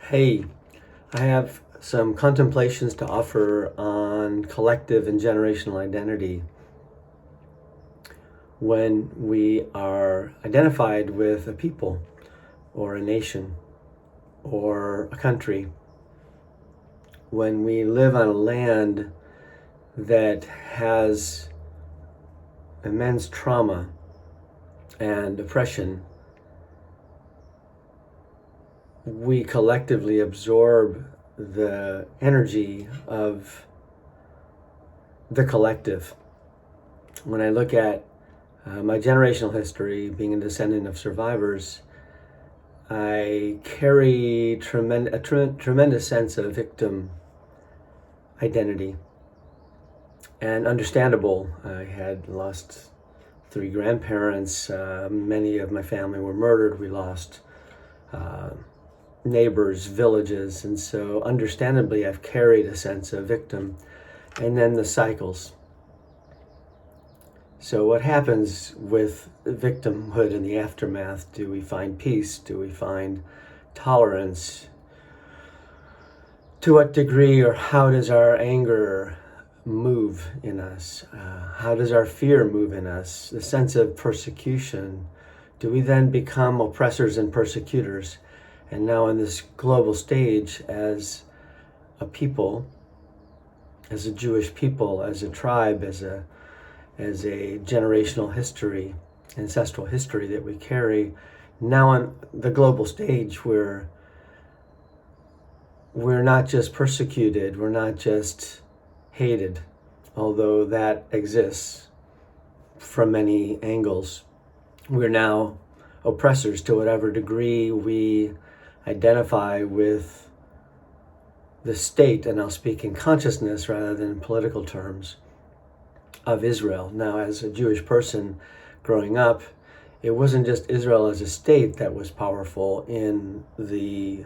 Hey, I have some contemplations to offer on collective and generational identity. When we are identified with a people or a nation or a country, when we live on a land that has immense trauma and oppression, we collectively absorb the energy of the collective. When I look at my generational history, being a descendant of survivors, I carry a tremendous sense of victim identity. And understandable. I had lost 3 grandparents. Many of my family were murdered. We lost neighbors, villages, and so understandably I've carried a sense of victim. And then the cycles. So what happens with victimhood in the aftermath? Do we find peace? Do we find tolerance? To what degree or how does our anger move in us? How does our fear move in us? The sense of persecution. Do we then become oppressors and persecutors? And now on this global stage, as a people, as a Jewish people, as a tribe, as a generational history, ancestral history that we carry, now on the global stage, we're not just persecuted, we're not just hated, although that exists from many angles. We're now oppressors to whatever degree we identify with the state, and I'll speak in consciousness rather than in political terms, of Israel. Now, as a Jewish person growing up, it wasn't just Israel as a state that was powerful in the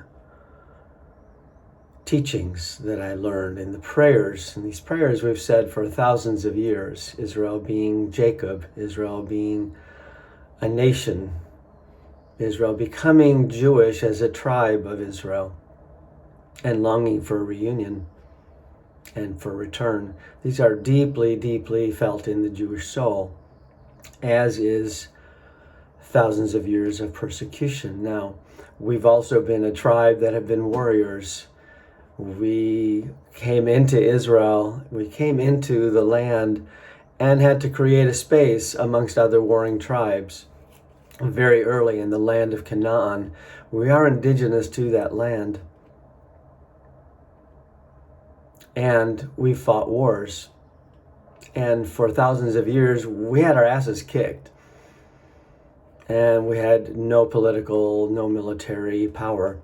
teachings that I learned in the prayers. And these prayers we've said for thousands of years, Israel being Jacob, Israel being a nation, Israel becoming Jewish as a tribe of Israel, and longing for a reunion and for return. These are deeply, deeply felt in the Jewish soul, as is thousands of years of persecution. Now, we've also been a tribe that have been warriors. We came into Israel, we came into the land and had to create a space amongst other warring tribes. Very early in the land of Canaan, we are indigenous to that land. And we fought wars. And for thousands of years, we had our asses kicked. And we had no political, no military power.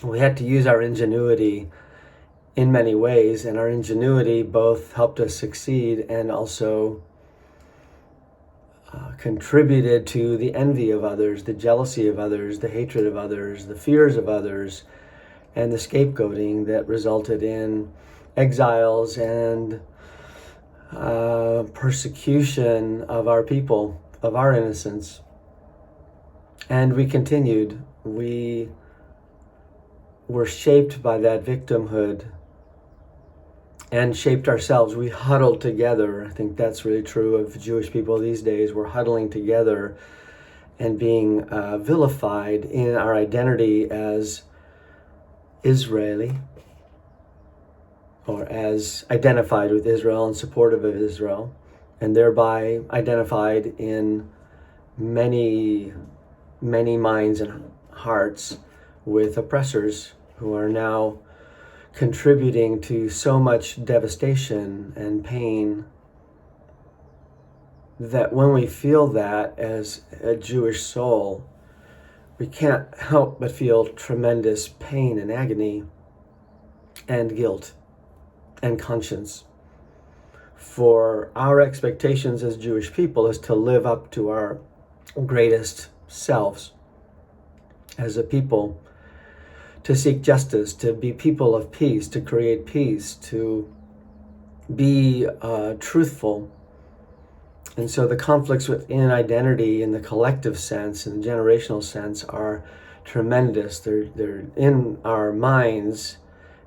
We had to use our ingenuity in many ways, and our ingenuity both helped us succeed and also contributed to the envy of others, the jealousy of others, the hatred of others, the fears of others, and the scapegoating that resulted in exiles and persecution of our people, of our innocence. And we continued. We were shaped by that victimhood and shaped ourselves. We huddled together. I think that's really true of Jewish people these days. We're huddling together and being vilified in our identity as Israeli, or as identified with Israel and supportive of Israel, and thereby identified in many, many minds and hearts with oppressors who are now contributing to so much devastation and pain, that when we feel that as a Jewish soul, we can't help but feel tremendous pain and agony and guilt and conscience. For our expectations as Jewish people is to live up to our greatest selves as a people, to seek justice, to be people of peace, to create peace, to be truthful. And so the conflicts within identity in the collective sense and the generational sense are tremendous. They're in our minds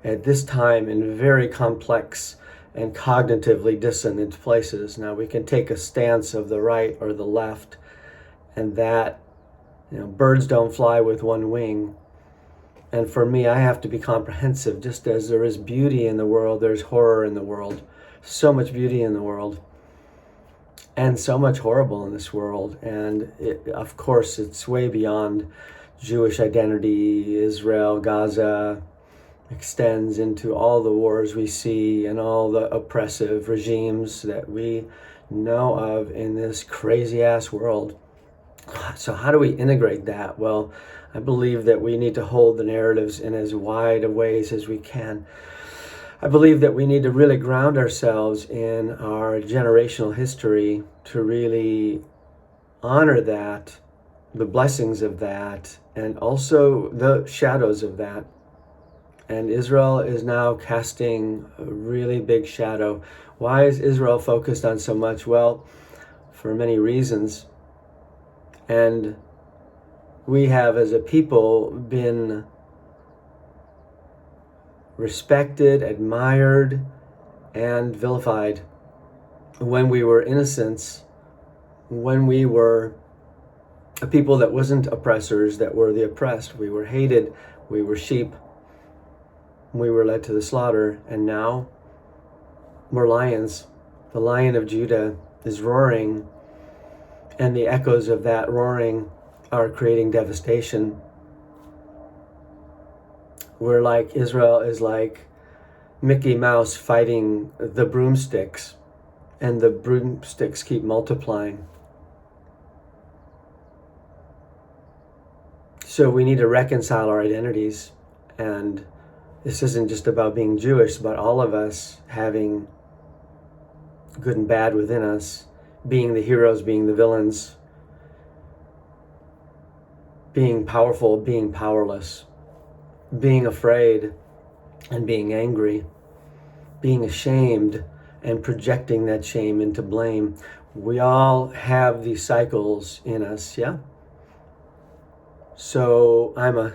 at this time in very complex and cognitively dissonant places. Now we can take a stance of the right or the left, and that, birds don't fly with one wing. And for me, I have to be comprehensive. Just as there is beauty in the world, there's horror in the world. So much beauty in the world, and so much horrible in this world. And of course, it's way beyond Jewish identity. Israel, Gaza extends into all the wars we see and all the oppressive regimes that we know of in this crazy ass world. So how do we integrate that? Well, I believe that we need to hold the narratives in as wide a ways as we can. I believe that we need to really ground ourselves in our generational history to really honor that, the blessings of that, and also the shadows of that. And Israel is now casting a really big shadow. Why is Israel focused on so much? Well, for many reasons. And we have, as a people, been respected, admired, and vilified when we were innocents, when we were a people that wasn't oppressors, that were the oppressed. We were hated, we were sheep, we were led to the slaughter, and now we're lions. The Lion of Judah is roaring, and the echoes of that roaring are creating devastation. We're like, Israel is like Mickey Mouse fighting the broomsticks, and the broomsticks keep multiplying. So we need to reconcile our identities, and this isn't just about being Jewish, but all of us having good and bad within us, being the heroes, being the villains, being powerful, being powerless, being afraid and being angry, being ashamed and projecting that shame into blame. We all have these cycles in us, yeah? So I'm a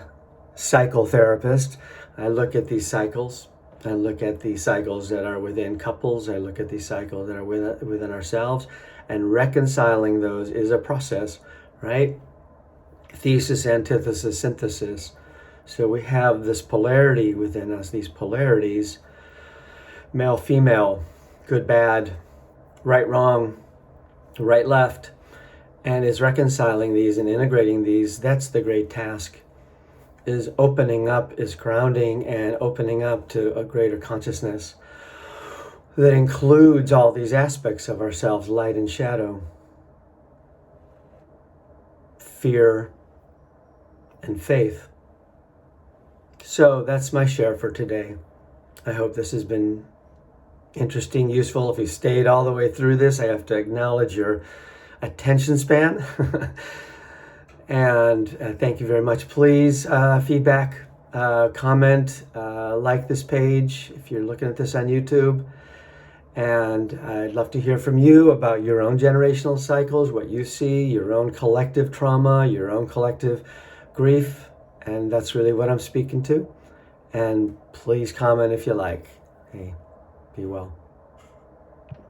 psychotherapist. I look at these cycles. I look at the cycles that are within couples. I look at these cycles that are within ourselves. And reconciling those is a process, right? Thesis, antithesis, synthesis. So we have this polarity within us, these polarities, male, female, good, bad, right, wrong, right, left. And is reconciling these and integrating these. That's the great task. Is opening up, is grounding and opening up to a greater consciousness that includes all these aspects of ourselves, light and shadow, fear and faith. So that's my share for today. I hope this has been interesting, useful. If you stayed all the way through this, I have to acknowledge your attention span. And thank you very much. Please feedback, comment, like this page if you're looking at this on YouTube. And I'd love to hear from you about your own generational cycles, what you see, your own collective trauma, your own collective grief. And that's really what I'm speaking to. And please comment if you like. Hey, be well.